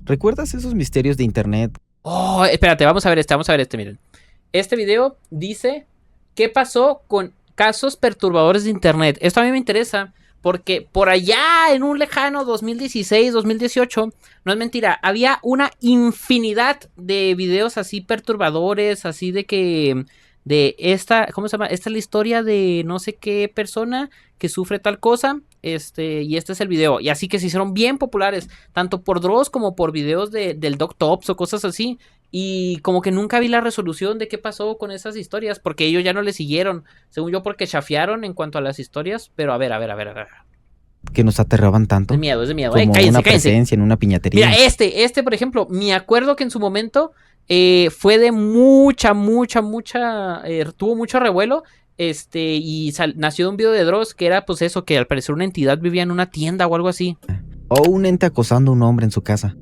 ¿Recuerdas esos misterios de internet? Oh, espérate, vamos a ver este, miren. Este video dice qué pasó con casos perturbadores de internet. Esto a mí me interesa porque por allá en un lejano 2016, 2018, no es mentira, había una infinidad de videos así perturbadores, así de que de esta, ¿cómo se llama? Esta es la historia de no sé qué persona que sufre tal cosa, y este es el video. Y así que se hicieron bien populares, tanto por Dross como por videos del Doc Tops o cosas así. Y como que nunca vi la resolución de qué pasó con esas historias, porque ellos ya no le siguieron, según yo, porque chafiaron en cuanto a las historias. Pero a ver. Que nos aterraban Es de tanto, miedo, es de miedo. como Cállense, una cállense. presencia en una Mira, piñatería. por ejemplo, me acuerdo que en su momento fue de mucha, tuvo mucho revuelo. Nació de un video de Dross que era, pues eso, que al parecer una entidad vivía en una tienda o algo así. O un ente acosando a un hombre en su casa.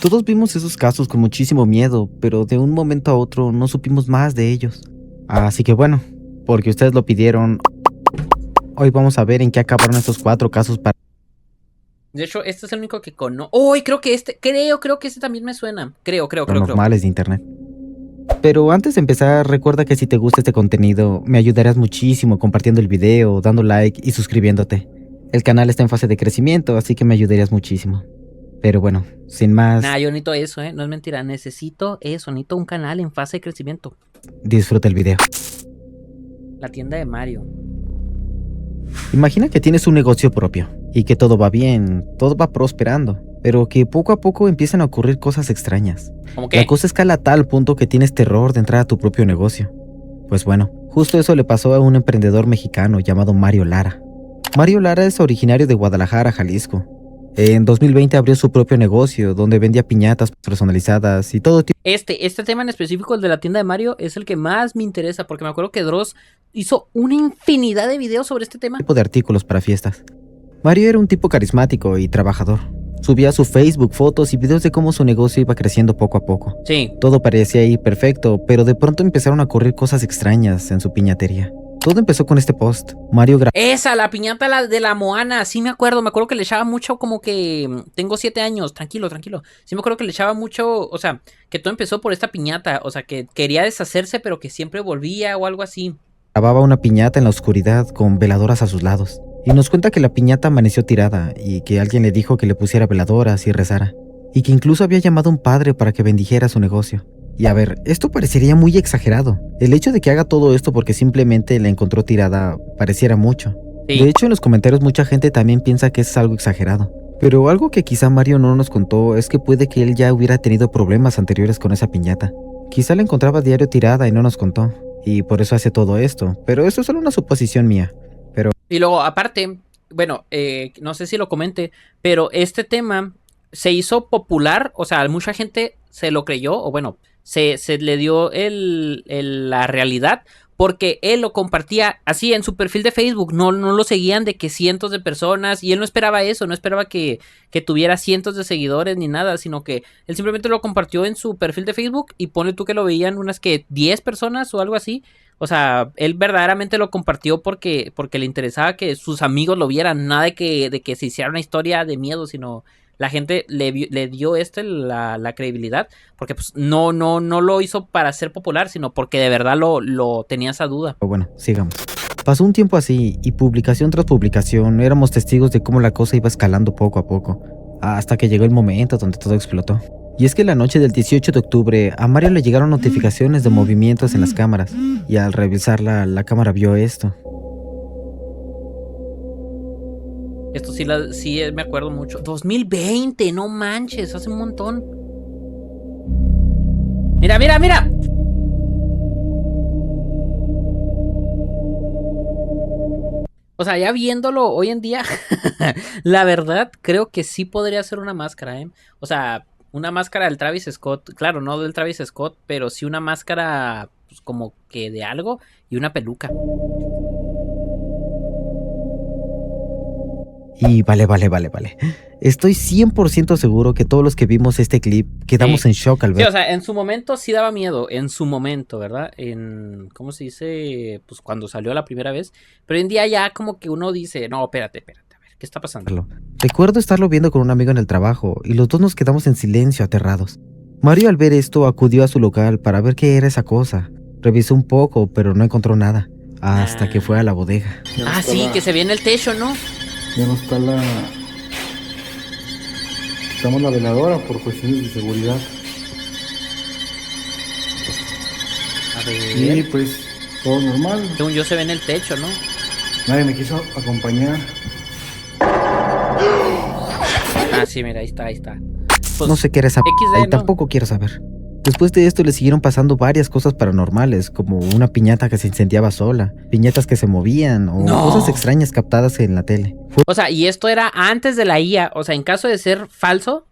Todos vimos esos casos con muchísimo miedo, pero de un momento a otro no supimos más de ellos. Así que bueno, porque ustedes lo pidieron, hoy vamos a ver en qué acabaron estos 4 casos De hecho, este es el único que conozco. ¡Oh! Creo que este también me suena. Creo. paranormales de internet. Pero antes de empezar, recuerda que si te gusta este contenido, me ayudarás muchísimo compartiendo el video, dando like y suscribiéndote. El canal está en fase de crecimiento, así que me ayudarías muchísimo. Pero bueno, sin más, Nah, yo necesito eso, no es mentira. Necesito un canal en fase de crecimiento. disfruta el video. La tienda de Mario. Imagina que tienes un negocio propio y que todo va bien, todo va prosperando, pero que poco a poco empiezan a ocurrir cosas extrañas. ¿Cómo La qué? cosa escala a tal punto que tienes terror de entrar a tu propio negocio. Pues bueno, justo eso le pasó a un emprendedor mexicano llamado Mario Lara. Mario Lara es originario de Guadalajara, Jalisco. En 2020 abrió su propio negocio donde vendía piñatas personalizadas y todo tipo Este tema en específico, el de la tienda de Mario, es el que más me interesa, porque me acuerdo que Dross hizo una infinidad de videos sobre este tema. de artículos para fiestas. Mario era un tipo carismático y trabajador. Subía a su Facebook fotos y videos de cómo su negocio iba creciendo poco a poco. Sí. Todo parecía ir perfecto, pero de pronto empezaron a ocurrir cosas extrañas en su piñatería. Todo empezó con este post. Mario Esa, la piñata de la Moana, sí me acuerdo que le echaba mucho como que... Tengo 7 años, tranquilo. Sí me acuerdo que le echaba mucho, o sea, que todo empezó por esta piñata, o sea, que quería deshacerse pero que siempre volvía o algo así. grababa una piñata en la oscuridad con veladoras a sus lados. Y nos cuenta que la piñata amaneció tirada y que alguien le dijo que le pusiera veladoras y rezara. Y que incluso había llamado a un padre para que bendijera su negocio. Y a ver, esto parecería muy exagerado. El hecho de que haga todo esto porque simplemente la encontró tirada pareciera mucho. Sí. De hecho, en los comentarios mucha gente también piensa que es algo exagerado. Pero algo que quizá Mario no nos contó es que puede que él ya hubiera tenido problemas anteriores con esa piñata. Quizá la encontraba a diario tirada y no nos contó. Y por eso hace todo esto. Pero eso es solo una suposición mía. Y luego, aparte, bueno, no sé si lo comente, pero este tema se hizo popular, o sea, mucha gente se lo creyó, o bueno, se le dio la realidad, porque él lo compartía así en su perfil de Facebook, no lo seguían de que cientos de personas, y él no esperaba eso, no esperaba que tuviera cientos de seguidores ni nada, sino que él simplemente lo compartió en su perfil de Facebook, y pone tú que lo veían unas que 10 personas o algo así. O sea, él verdaderamente lo compartió porque le interesaba que sus amigos lo vieran, nada de que se hiciera una historia de miedo, sino la gente le dio la credibilidad, porque pues no lo hizo para ser popular, sino porque de verdad lo tenía esa duda. Pero bueno, sigamos. Pasó un tiempo así, y publicación tras publicación éramos testigos de cómo la cosa iba escalando poco a poco, hasta que llegó el momento donde todo explotó. Y es que la noche del 18 de octubre a Mario le llegaron notificaciones de movimientos en las cámaras, y al revisarla la cámara vio esto. Esto sí me acuerdo mucho. 2020, no manches, hace un montón. Mira. O sea, ya viéndolo hoy en día, la verdad creo que sí podría ser una máscara, ¿eh? O sea, una máscara del Travis Scott, claro, no del Travis Scott, pero sí una máscara pues, como que de algo y una peluca. Y vale. Estoy 100% seguro que todos los que vimos este clip quedamos Sí. en shock al Sí, ver. o sea, en su momento sí daba miedo, en su momento, ¿verdad? ¿Cómo se dice? Pues cuando salió la primera vez. Pero hoy en día ya como que uno dice, no, espérate, a ver. ¿Qué está pasando? Recuerdo estarlo viendo con un amigo en el trabajo y los dos nos quedamos en silencio, aterrados. Mario, al ver esto, acudió a su local para ver qué era esa cosa. Revisó un poco, pero no encontró nada, hasta que fue a la bodega. Ah, sí, que se ve en el techo, ¿no? Ya no está la... Quitamos la veladora por cuestiones de seguridad. A ver. Y pues todo normal. Según yo se ve en el techo, ¿no? Nadie me quiso acompañar. Ah, sí, mira, ahí está. Pues, No sé qué era esa XD, y ¿no? tampoco quiero saber. Después de esto le siguieron pasando varias cosas paranormales, como una piñata que se incendiaba sola, piñatas que se movían o No. cosas extrañas captadas en la tele. O sea, y esto era antes de la IA. O sea, en caso de ser falso,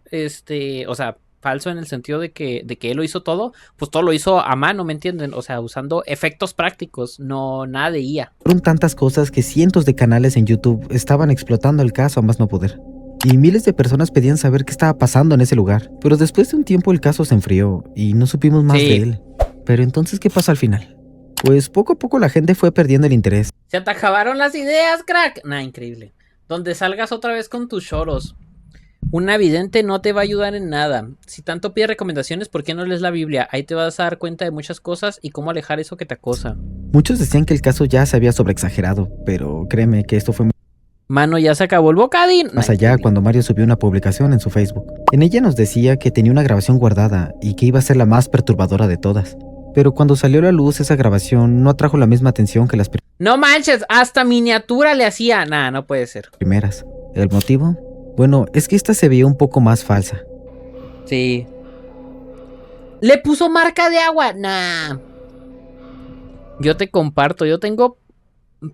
o sea, falso en el sentido de que él lo hizo todo, pues todo lo hizo a mano, ¿me entienden? O sea, usando efectos prácticos, no nada de IA. Fueron tantas cosas que cientos de canales en YouTube estaban explotando el caso a más no poder. Y miles de personas pedían saber qué estaba pasando en ese lugar. Pero después de un tiempo el caso se enfrió y no supimos más Sí. de él. Pero entonces, ¿qué pasó al final? Pues poco a poco la gente fue perdiendo el interés. Se te acabaron las ideas, crack. Nah, increíble. Donde salgas otra vez con tus choros. Un vidente no te va a ayudar en nada. Si tanto pides recomendaciones, ¿por qué no lees la Biblia? Ahí te vas a dar cuenta de muchas cosas y cómo alejar eso que te acosa. Muchos decían que el caso ya se había sobreexagerado, pero créeme que esto fue Mano, ya se acabó el bocadín. más allá cuando Mario subió una publicación en su Facebook. En ella nos decía que tenía una grabación guardada y que iba a ser la más perturbadora de todas. Pero cuando salió a la luz esa grabación no atrajo la misma atención que las No manches, hasta miniatura le hacía. Nah, no puede ser. primeras. ¿El motivo? Bueno, es que esta se veía un poco más falsa. Sí. Le puso marca de agua. Nah. Yo te comparto, yo tengo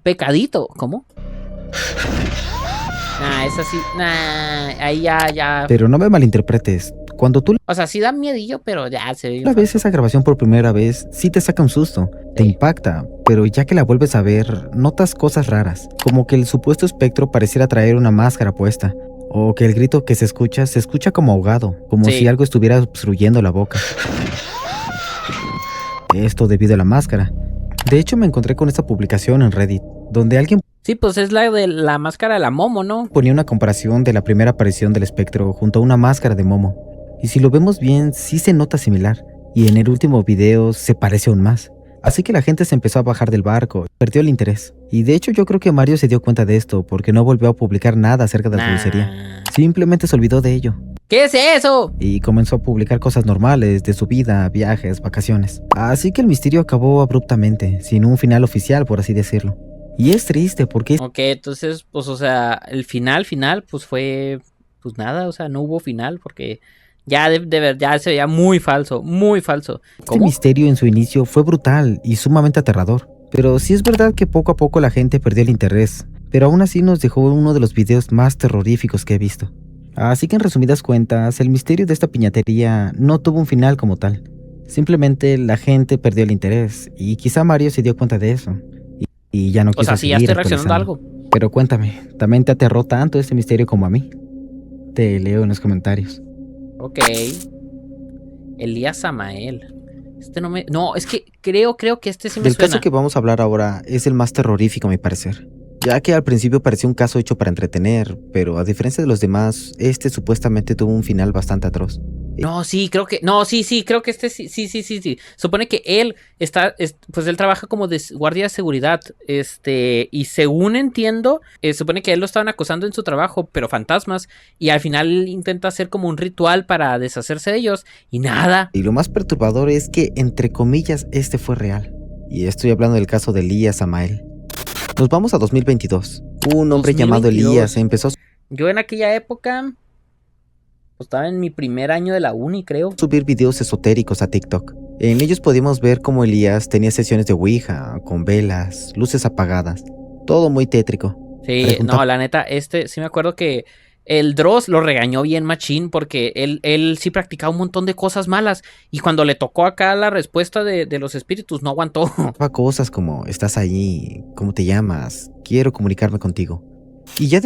pecadito. ¿Cómo? Nah, es así. Nah, ahí ya. Pero no me malinterpretes. Cuando tú O sea, sí da miedillo, pero ya se ve. la ves esa grabación por primera vez, sí te saca un susto, te impacta, pero ya que la vuelves a ver, notas cosas raras, como que el supuesto espectro pareciera traer una máscara puesta, o que el grito que se escucha como ahogado, como Sí. si algo estuviera obstruyendo la boca. Esto debido a la máscara. De hecho, me encontré con esta publicación en Reddit, donde alguien Sí, pues es la de la máscara de la Momo, ¿no? ponía una comparación de la primera aparición del espectro junto a una máscara de Momo. Y si lo vemos bien, sí se nota similar. Y en el último video se parece aún más. Así que la gente se empezó a bajar del barco, perdió el interés. Y de hecho yo creo que Mario se dio cuenta de esto porque no volvió a publicar nada acerca de la dulcería. Nah. Simplemente se olvidó de ello. ¿Qué es eso? Y comenzó a publicar cosas normales de su vida, viajes, vacaciones. Así que el misterio acabó abruptamente, sin un final oficial, por así decirlo. Y es triste porque Ok, entonces, pues, o sea, el final, pues fue, pues nada, o sea, no hubo final porque ya ya se veía muy falso, muy falso. este misterio en su inicio fue brutal y sumamente aterrador. Pero sí es verdad que poco a poco la gente perdió el interés. Pero aún así nos dejó uno de los videos más terroríficos que he visto. Así que en resumidas cuentas, el misterio de esta piñatería no tuvo un final como tal. Simplemente la gente perdió el interés y quizá Mario se dio cuenta de eso. Y ya no O quiso sea, sí, ya seguir estoy reaccionando a actualizando. algo. Pero cuéntame, ¿también te aterró tanto este misterio como a mí? Te leo en los comentarios. Ok. Elías Samael. Este no me... No, es que creo que este sí me Del suena. caso que vamos a hablar ahora es el más terrorífico a mi parecer, ya que al principio parecía un caso hecho para entretener, pero a diferencia de los demás, este supuestamente tuvo un final bastante atroz. No, sí, creo que... No, sí, creo que este sí. Supone que él pues él trabaja como guardia de seguridad, y según entiendo, supone que él lo estaban acosando en su trabajo, pero fantasmas, y al final intenta hacer como un ritual para deshacerse de ellos, y nada. Y lo más perturbador es que, entre comillas, este fue real. Y estoy hablando del caso de Elías Samael. Nos vamos a 2022. Un hombre llamado 2022. Elías empezó a Yo en aquella época... Pues estaba en mi primer año de la uni, creo. subir videos esotéricos a TikTok. En ellos podíamos ver cómo Elías tenía sesiones de Ouija, con velas, luces apagadas, todo muy tétrico. Sí, Pregunta- no, la neta, sí me acuerdo que el Dross lo regañó bien machín porque él sí practicaba un montón de cosas malas y cuando le tocó acá la respuesta de los espíritus no aguantó. Cosas como, estás ahí, ¿cómo te llamas? Quiero comunicarme contigo. Y ya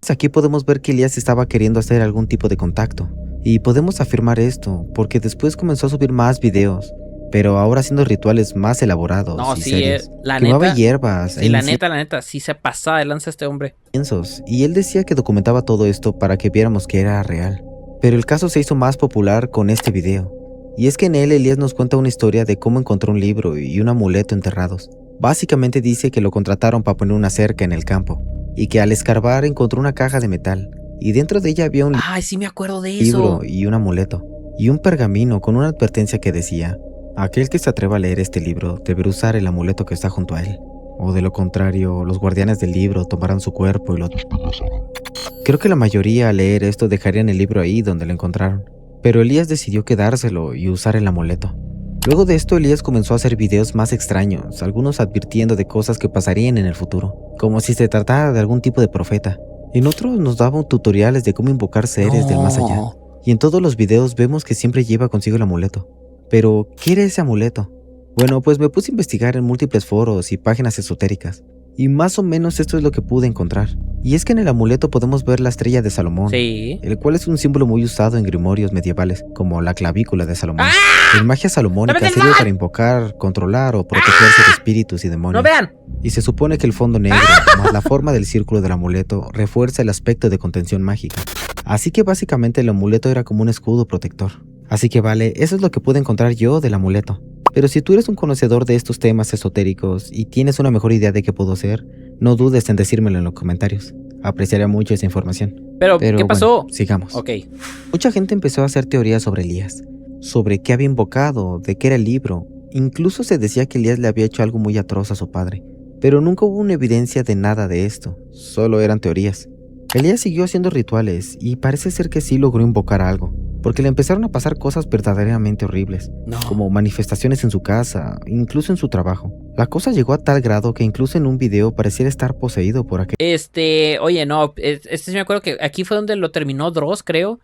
aquí podemos ver que Elías estaba queriendo hacer algún tipo de contacto. Y podemos afirmar esto porque después comenzó a subir más videos. pero ahora haciendo rituales más elaborados No, y sí, serios. la Quemaba neta. hierbas Sí, la neta, sí se pasaba de lanza este hombre. inciensos, y él decía que documentaba todo esto para que viéramos que era real. Pero el caso se hizo más popular con este video. Y es que en él Elías nos cuenta una historia de cómo encontró un libro y un amuleto enterrados. Básicamente dice que lo contrataron para poner una cerca en el campo, y que al escarbar encontró una caja de metal, y dentro de ella había un Ay, sí me acuerdo de libro eso. y un amuleto, y un pergamino con una advertencia que decía: aquel que se atreva a leer este libro deberá usar el amuleto que está junto a él, o de lo contrario, los guardianes del libro tomarán su cuerpo y lo... Creo que la mayoría al leer esto dejarían el libro ahí donde lo encontraron, pero Elías decidió quedárselo y usar el amuleto. Luego de esto, Elías comenzó a hacer videos más extraños, algunos advirtiendo de cosas que pasarían en el futuro, como si se tratara de algún tipo de profeta. En otros nos daban tutoriales de cómo invocar seres del más allá. Y en todos los videos vemos que siempre lleva consigo el amuleto. Pero, ¿qué era ese amuleto? Bueno, pues me puse a investigar en múltiples foros y páginas esotéricas, y más o menos esto es lo que pude encontrar. Y es que en el amuleto podemos ver la estrella de Salomón, Sí. el cual es un símbolo muy usado en grimorios medievales, como la clavícula de Salomón. ¡Ah! En magia salomónica ¡No me sirve den para invocar, controlar o protegerse de espíritus y ¡No demonios. vean! Y se supone que el fondo negro, más la forma del círculo del amuleto, refuerza el aspecto de contención mágica. Así que básicamente el amuleto era como un escudo protector. Así que vale, eso es lo que pude encontrar yo del amuleto. Pero si tú eres un conocedor de estos temas esotéricos y tienes una mejor idea de qué puedo ser, no dudes en decírmelo en los comentarios. Apreciaría mucho esa información. Pero ¿qué Bueno, pasó? sigamos. Ok. Mucha gente empezó a hacer teorías sobre Elías, sobre qué había invocado, de qué era el libro. Incluso se decía que Elías le había hecho algo muy atroz a su padre. Pero nunca hubo una evidencia de nada de esto, solo eran teorías. Elías siguió haciendo rituales y parece ser que sí logró invocar algo, porque le empezaron a pasar cosas verdaderamente horribles, No. como manifestaciones en su casa, incluso en su trabajo. La cosa llegó a tal grado que incluso en un video pareciera estar poseído por aquel Oye, no, sí me acuerdo que aquí fue donde lo terminó Dross, creo,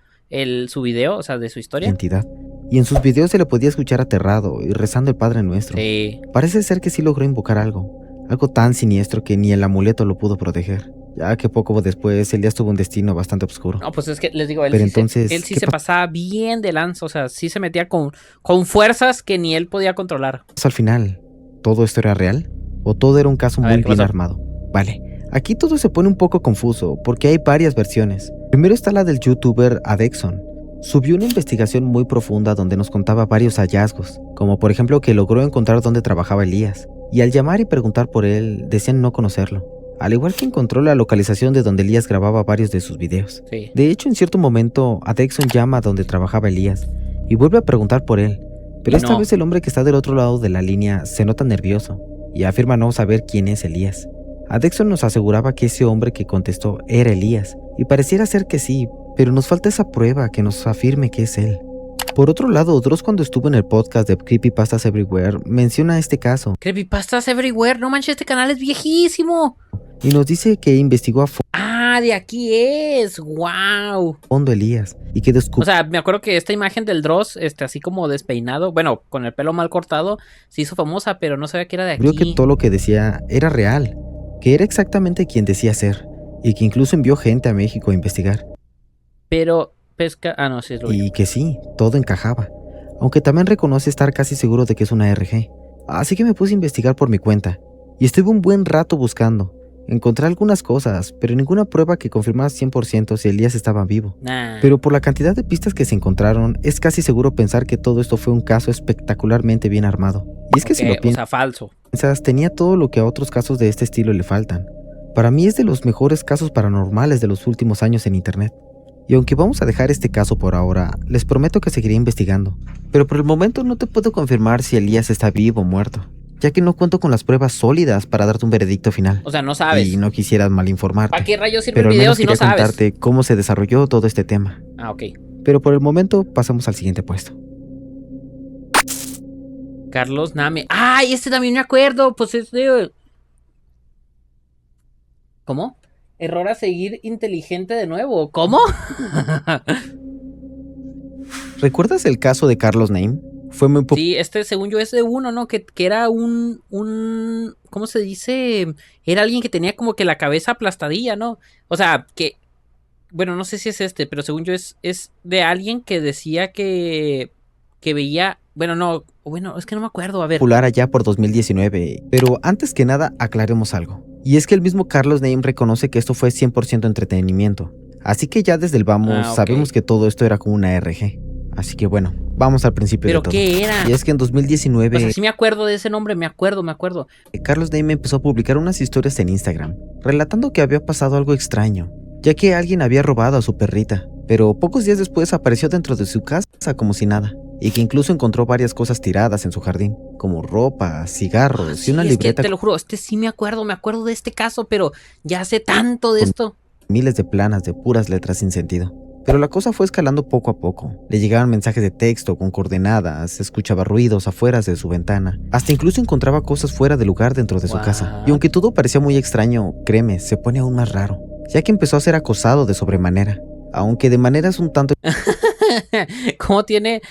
su video, o sea, de su historia. entidad. Y en sus videos se le podía escuchar aterrado y rezando el Padre Nuestro. Sí. Parece ser que sí logró invocar algo tan siniestro que ni el amuleto lo pudo proteger, ya que poco después Elías tuvo un destino bastante oscuro. No, pues es que les digo, él Pero sí, entonces, él sí ¿qué se pasaba bien de lanza, o sea, sí se metía con fuerzas que ni él podía controlar. pasó al final? ¿Todo esto era real? ¿O todo era un caso A muy ver, ¿qué bien pasó? armado? Vale, aquí todo se pone un poco confuso porque hay varias versiones. Primero está la del youtuber Adexon. Subió una investigación muy profunda donde nos contaba varios hallazgos, como por ejemplo que logró encontrar dónde trabajaba Elías, y al llamar y preguntar por él, decían no conocerlo. Al igual que encontró la localización de donde Elías grababa varios de sus videos. Sí. De hecho, en cierto momento, Adexon llama a donde trabajaba Elías y vuelve a preguntar por él, pero Y esta no. vez el hombre que está del otro lado de la línea se nota nervioso y afirma no saber quién es Elías. Adexon nos aseguraba que ese hombre que contestó era Elías, y pareciera ser que sí, pero nos falta esa prueba que nos afirme que es él. Por otro lado, Dross cuando estuvo en el podcast de Creepypastas Everywhere menciona este caso Creepypastas Everywhere, no manches, este canal es viejísimo. y nos dice que investigó a Ah, de aquí es, wow. fondo a Elías y que O descubrió sea, me acuerdo que esta imagen del Dross, así como despeinado, bueno, con el pelo mal cortado, se hizo famosa, pero no sabía que era de aquí. que todo lo que decía era real, que era exactamente quien decía ser, y que incluso envió gente a México a investigar, Pero no, sí es lo y que sí, todo encajaba, aunque también reconoce estar casi seguro de que es una RG. Así que me puse a investigar por mi cuenta, y estuve un buen rato buscando. Encontré algunas cosas, pero ninguna prueba que confirmara 100% si Elías estaba vivo. Nah. Pero por la cantidad de pistas que se encontraron, es casi seguro pensar que todo esto fue un caso espectacularmente bien armado. Y es que si lo o sea, falso. piensas, tenía todo lo que a otros casos de este estilo le faltan. Para mí es de los mejores casos paranormales de los últimos años en internet. Y aunque vamos a dejar este caso por ahora, les prometo que seguiré investigando. Pero por el momento no te puedo confirmar si Elías está vivo o muerto, ya que no cuento con las pruebas sólidas para darte un veredicto final. O sea, no sabes. Y no quisieras malinformarte. ¿Para qué rayos sirve Pero el al video menos si no quería sabes? contarte cómo se desarrolló todo este tema. Ah, ok. Pero por el momento pasamos al siguiente puesto. Carlos Name. ¡Ay, este también me acuerdo! Pues es de... ¿Cómo? Error a seguir inteligente de nuevo. ¿Cómo? ¿Recuerdas el caso de Carlos Name? Fue muy popular. Sí, según yo es de uno, ¿no? Que era un... ¿Cómo se dice? Era alguien que tenía como que la cabeza aplastadilla, ¿no? O sea, que... Bueno, no sé si es pero según yo es de alguien que decía que veía Bueno, no. Bueno, es que no me acuerdo. A ver. Popular allá por 2019. Pero antes que nada, aclaremos algo. Y es que el mismo Carlos Name reconoce que esto fue 100% entretenimiento. Así que ya desde el vamos Ok. sabemos que todo esto era como una RG. Así que bueno, vamos al principio ¿Pero de todo. qué era? Y es que en 2019 O sea, sí me acuerdo de ese nombre, me acuerdo. Carlos Name empezó a publicar unas historias en Instagram, relatando que había pasado algo extraño, ya que alguien había robado a su perrita, pero pocos días después apareció dentro de su casa como si nada, y que incluso encontró varias cosas tiradas en su jardín, como ropa, cigarros Sí, y una es que libreta te lo juro, sí me acuerdo de este caso, pero ya hace tanto de Con- esto. con miles de planas de puras letras sin sentido. Pero la cosa fue escalando poco a poco. Le llegaban mensajes de texto con coordenadas, escuchaba ruidos afuera de su ventana, hasta incluso encontraba cosas fuera de lugar dentro de su casa. Y aunque todo parecía muy extraño, créeme, se pone aún más raro, ya que empezó a ser acosado de sobremanera, aunque de maneras un tanto ¿Cómo tiene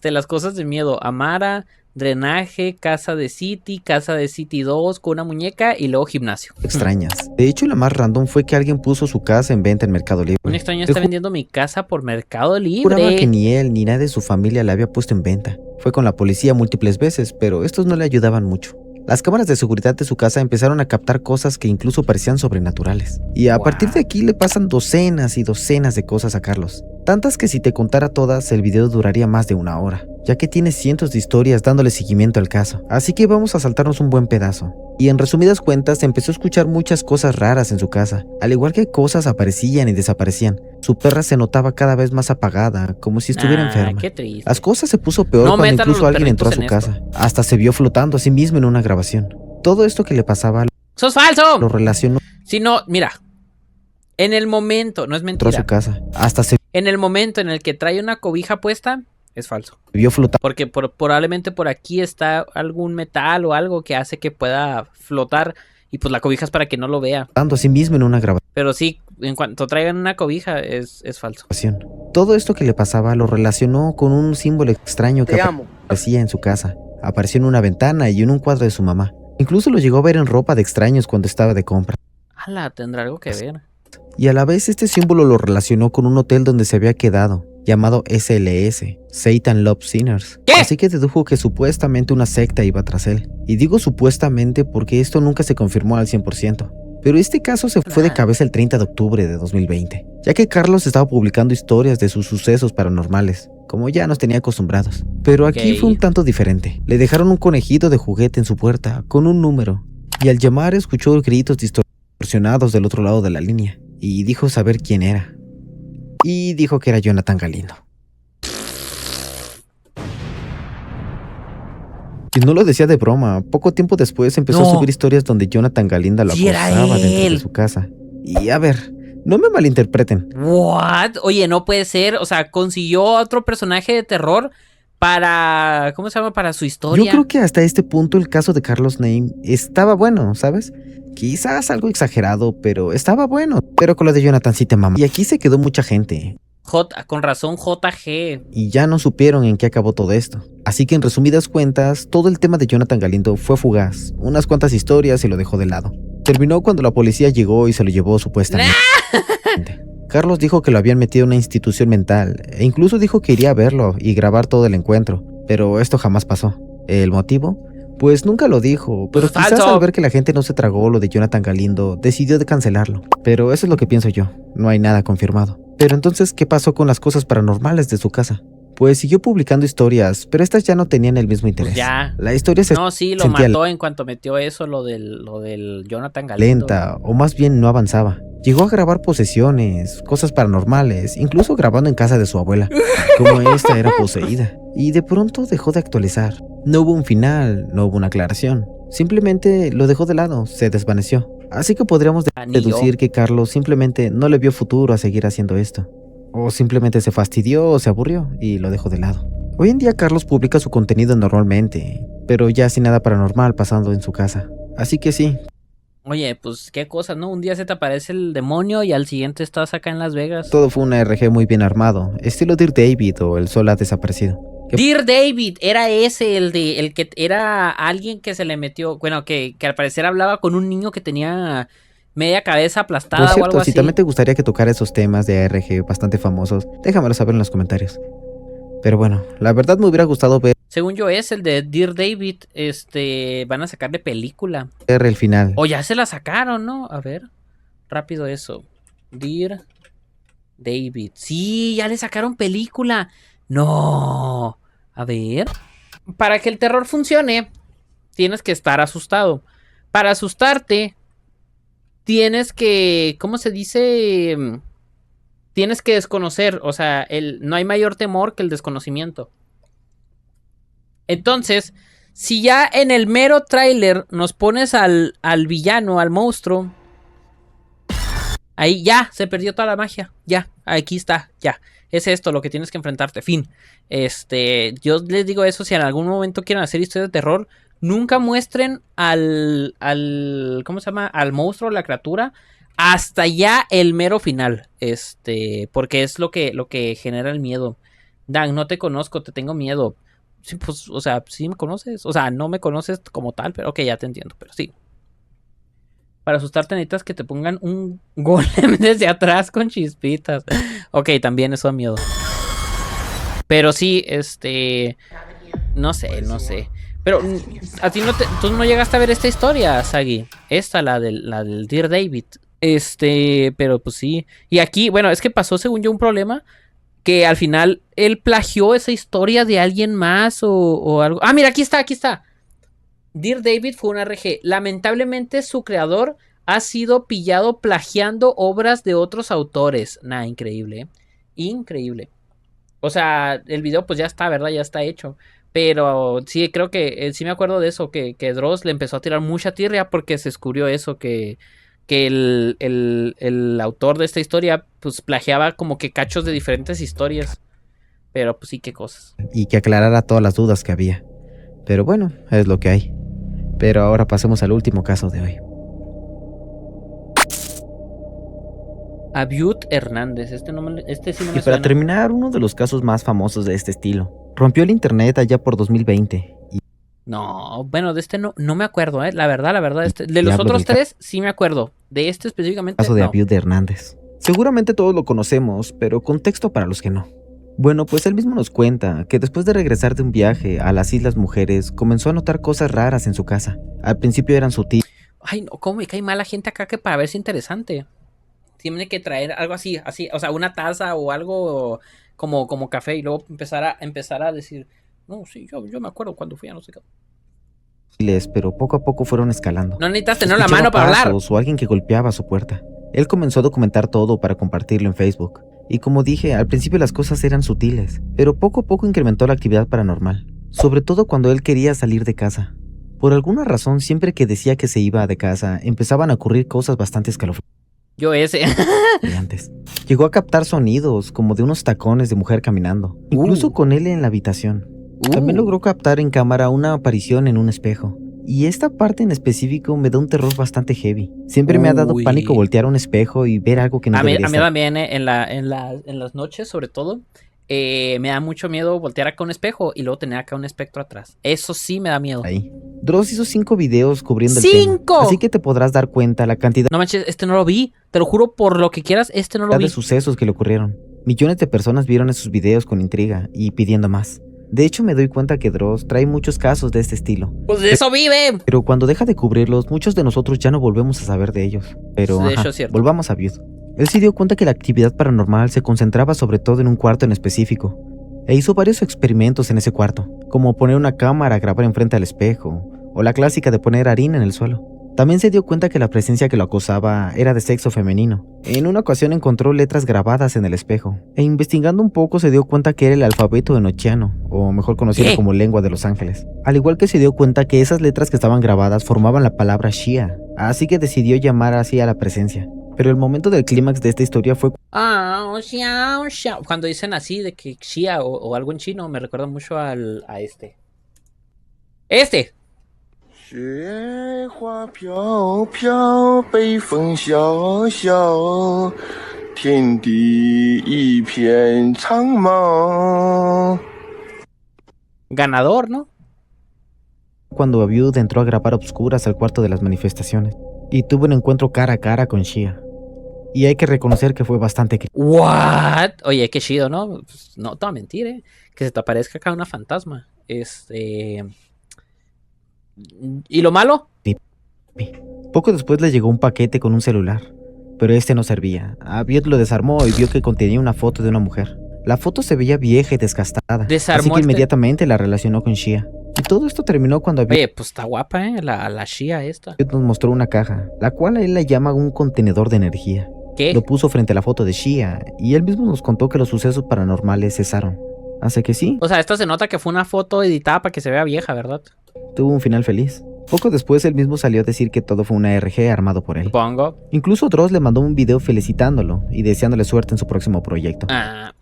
las cosas de miedo? Amara, drenaje, casa de City 2 con una muñeca y luego gimnasio. extrañas. De hecho, la más random fue que alguien puso su casa en venta en Mercado Libre. Un extraño Te está vendiendo mi casa por Mercado juraba que Libre. ni él ni nadie de su familia la había puesto en venta. Fue con la policía múltiples veces, pero estos no le ayudaban mucho. Las cámaras de seguridad de su casa empezaron a captar cosas que incluso parecían sobrenaturales. Y a partir de aquí le pasan docenas y docenas de cosas a Carlos. Tantas que si te contara todas, el video duraría más de una hora, ya que tiene cientos de historias dándole seguimiento al caso. Así que vamos a saltarnos un buen pedazo. Y en resumidas cuentas, empezó a escuchar muchas cosas raras en su casa, al igual que cosas aparecían y desaparecían. Su perra se notaba cada vez más apagada, como si estuviera enferma. Qué triste. Las cosas se puso peor No cuando metan a incluso los alguien entró a su perritos en casa. Hasta se vio flotando a sí mismo en una grabación. Todo esto que le pasaba ¡Eso es falso! lo relacionó Si no, mira. En el momento, no es a mentira. su casa. Hasta se En el momento en el que trae una cobija puesta, es falso. vio flotando Porque probablemente por aquí está algún metal o algo que hace que pueda flotar. Y pues la cobija es para que no lo vea. a sí mismo en una Pero sí, en cuanto traigan una cobija, es falso. grabación. Todo esto que le pasaba lo relacionó con un símbolo extraño que aparecía en su casa. Apareció en una ventana y en un cuadro de su mamá. Incluso lo llegó a ver en ropa de extraños cuando estaba de compra. Ala, tendrá algo que ver. Y a la vez este símbolo lo relacionó con un hotel donde se había quedado, llamado SLS, Satan Love Sinners. ¿Qué? Así que dedujo que supuestamente una secta iba tras él. Y digo supuestamente porque esto nunca se confirmó al 100%. Pero este caso se fue de cabeza el 30 de octubre de 2020, ya que Carlos estaba publicando historias de sus sucesos paranormales, como ya nos tenía acostumbrados. Pero aquí Ok. fue un tanto diferente. Le dejaron un conejito de juguete en su puerta, con un número, y al llamar escuchó gritos distorsionados del otro lado de la línea, y dijo saber quién era. Y dijo que era Jonathan Galindo. Y no lo decía de broma. Poco tiempo después empezó a No. subir historias donde Jonathan Galindo lo Sí, era acosaba dentro de él. su casa. Y a ver, no me malinterpreten. ¿What? Oye, no puede ser. O sea, consiguió otro personaje de terror para... ¿Cómo se llama? Para su historia. Yo creo que hasta este punto el caso de Carlos Name estaba bueno, ¿sabes? Quizás algo exagerado, pero estaba bueno. Pero con lo de Jonathan sí te mama. Y aquí se quedó mucha gente. Con razón, JG. Y ya no supieron en qué acabó todo esto. Así que en resumidas cuentas, todo el tema de Jonathan Galindo fue fugaz. Unas cuantas historias y lo dejó de lado. Terminó cuando la policía llegó y se lo llevó supuestamente. Carlos dijo que lo habían metido en una institución mental e incluso dijo que iría a verlo y grabar todo el encuentro. Pero esto jamás pasó. ¿El motivo? Pues nunca lo dijo, pero quizás Falso. al ver que la gente no se tragó lo de Jonathan Galindo, decidió de cancelarlo. Pero eso es lo que pienso yo, no hay nada confirmado. Pero entonces, ¿qué pasó con las cosas paranormales de su casa? Pues siguió publicando historias, pero estas ya no tenían el mismo interés. Pues ya. La historia se No, sí, lo sentía mató en cuanto metió eso, lo del Jonathan Galindo. lenta, o más bien no avanzaba. Llegó a grabar posesiones, cosas paranormales, incluso grabando en casa de su abuela, como esta era poseída. Y de pronto dejó de actualizar. No hubo un final, no hubo una aclaración. Simplemente lo dejó de lado, se desvaneció. Así que podríamos Ni yo. deducir que Carlos simplemente no le vio futuro a seguir haciendo esto. O simplemente se fastidió o se aburrió y lo dejó de lado. Hoy en día Carlos publica su contenido normalmente, pero ya sin nada paranormal pasando en su casa. Así que sí, Oye, pues qué cosa, ¿no? Un día se te aparece el demonio y al siguiente estás acá en Las Vegas. todo fue una RG muy bien armado, estilo Dear David o El Sol ha desaparecido. Que Dear David, era ese el que era alguien que se le metió, bueno, que al parecer hablaba con un niño que tenía media cabeza aplastada Por o cierto, algo si así. también te gustaría que tocara esos temas de ARG bastante famosos, déjamelo saber en los comentarios. Pero bueno, la verdad me hubiera gustado ver Según yo es el de Dear David. Van a sacarle película. El final. O ya se la sacaron, ¿no? A ver, rápido eso. Dear David. Sí, ya le sacaron película. No. A ver. Para que el terror funcione, tienes que estar asustado. Para asustarte, tienes que, ¿cómo se dice? Tienes que desconocer. O sea, no hay mayor temor que el desconocimiento. Entonces, si ya en el mero tráiler nos pones al villano, al monstruo, ahí ya se perdió toda la magia. Ya, aquí está, ya. Es esto lo que tienes que enfrentarte. Fin. Yo les digo eso, si en algún momento quieren hacer historias de terror, nunca muestren al ¿cómo se llama? Al monstruo, la criatura, hasta ya el mero final. Porque es lo que genera el miedo. Dan, no te conozco, te tengo miedo. Sí, pues, o sea, sí me conoces. O sea, no me conoces como tal, pero ok, ya te entiendo, pero sí. Para asustarte necesitas que te pongan un golem desde atrás con chispitas. Ok, también eso da miedo. Pero sí, no sé. Pero a ti tú no llegaste a ver esta historia, Sagi. Esta, la del Dear David. Pero pues sí. Y aquí, bueno, es que pasó según yo un problema. Que al final él plagió esa historia de alguien más o algo. Ah, mira, aquí está. Dear David fue un RG. Lamentablemente su creador ha sido pillado plagiando obras de otros autores. Nah, increíble, ¿eh? Increíble. O sea, el video pues ya está, ¿verdad? Ya está hecho. Pero sí, creo que sí me acuerdo de eso, que Dross le empezó a tirar mucha tirria porque se descubrió eso, que el autor de esta historia pues plagiaba como que cachos de diferentes historias. Pero pues sí, qué cosas. Y que aclarara todas las dudas que había. Pero bueno, es lo que hay. Pero ahora pasemos al último caso de hoy. Abiud Hernández, sí no me Y para terminar, uno de los casos más famosos de este estilo. Rompió el internet allá por 2020. No, bueno, de no me acuerdo, la verdad, de los otros tres sí me acuerdo. De este específicamente, caso de no. Abiud Hernández. Seguramente todos lo conocemos, pero contexto para los que no. Bueno, pues él mismo nos cuenta que después de regresar de un viaje a las Islas Mujeres, comenzó a notar cosas raras en su casa. Al principio eran sutiles. Ay, no, cómo me cae mal la gente acá que para verse interesante. Tiene que traer algo así, o sea, una taza o algo como café y luego empezar a decir, no, sí, yo me acuerdo cuando fui a no sé qué. Pero poco a poco fueron escalando. No necesitas tener la mano para hablar. O alguien que golpeaba a su puerta. Él comenzó a documentar todo para compartirlo en Facebook. Y como dije, al principio las cosas eran sutiles, pero poco a poco incrementó la actividad paranormal. Sobre todo cuando él quería salir de casa. Por alguna razón, siempre que decía que se iba de casa, empezaban a ocurrir cosas bastante escalofriantes. Llegó a captar sonidos como de unos tacones de mujer caminando, incluso con él en la habitación. También logró captar en cámara una aparición en un espejo. Y esta parte en específico me da un terror bastante heavy. Siempre me ha dado pánico voltear a un espejo y ver algo que no debería estar. A mí también, en las noches sobre todo, me da mucho miedo voltear acá un espejo y luego tener acá un espectro atrás. Eso sí me da miedo. Ahí. Dross hizo 5 videos cubriendo el tema. Así que te podrás dar cuenta la cantidad... No manches, no lo vi. Te lo juro por lo que quieras, no lo vi. De sucesos que le ocurrieron. Millones de personas vieron esos videos con intriga y pidiendo más. De hecho, me doy cuenta que Dross trae muchos casos de este estilo. ¡Pues de eso vive! Pero cuando deja de cubrirlos, muchos de nosotros ya no volvemos a saber de ellos. Pero, de hecho, es cierto. Volvamos a Abiud. Él se dio cuenta que la actividad paranormal se concentraba sobre todo en un cuarto en específico. E hizo varios experimentos en ese cuarto, como poner una cámara a grabar enfrente al espejo, o la clásica de poner harina en el suelo. También se dio cuenta que la presencia que lo acosaba era de sexo femenino. En una ocasión encontró letras grabadas en el espejo, e investigando un poco se dio cuenta que era el alfabeto enochiano, o mejor conocido como lengua de los ángeles. Al igual que se dio cuenta que esas letras que estaban grabadas formaban la palabra Shia, así que decidió llamar así a la presencia. Pero el momento del clímax de esta historia fue... Cuando dicen así de que Shia o algo en chino, me recuerda mucho a este. ¡Este! 雪花飘飘，北风萧萧，天地一片苍茫。 Ganador, ¿no? Cuando Abiud entró a grabar a obscuras al cuarto de las manifestaciones y tuvo un encuentro cara a cara con Shia. Y hay que reconocer que fue bastante... ¿What? Oye, qué chido, ¿no? Pues no te voy a mentir, Que se te aparezca acá una fantasma. ¿Y lo malo? Poco después le llegó un paquete con un celular, pero este no servía. Aviet lo desarmó y vio que contenía una foto de una mujer. La foto se veía vieja y desgastada, así Desarmó que este- inmediatamente la relacionó con Shia. Y todo esto terminó cuando Aviet Oye, pues está guapa, la Shia esta. nos mostró una caja, la cual él la llama un contenedor de energía. ¿Qué? Lo puso frente a la foto de Shia, y él mismo nos contó que los sucesos paranormales cesaron. Así que sí, O sea, esta se nota que fue una foto editada para que se vea vieja, ¿verdad? tuvo un final feliz. Poco después él mismo salió a decir que todo fue una RG armado por él. Supongo. Incluso Dross le mandó un video felicitándolo y deseándole suerte en su próximo proyecto. Ah,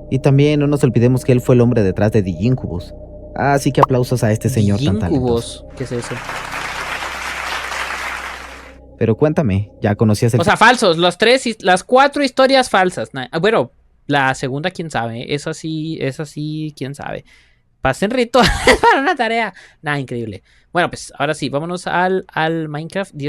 Y también no nos olvidemos que él fue el hombre detrás de The Incubus. Así que aplausos a este señor tan talentoso. Incubus. ¿Qué es eso? Pero cuéntame, ¿ya conocías el O sea, falsos. Las 4 historias falsas. Bueno, la segunda, quién sabe. Esa sí, quién sabe. Pasen rito para una tarea. Nada, increíble. Bueno, pues ahora sí, vámonos al Minecraft 10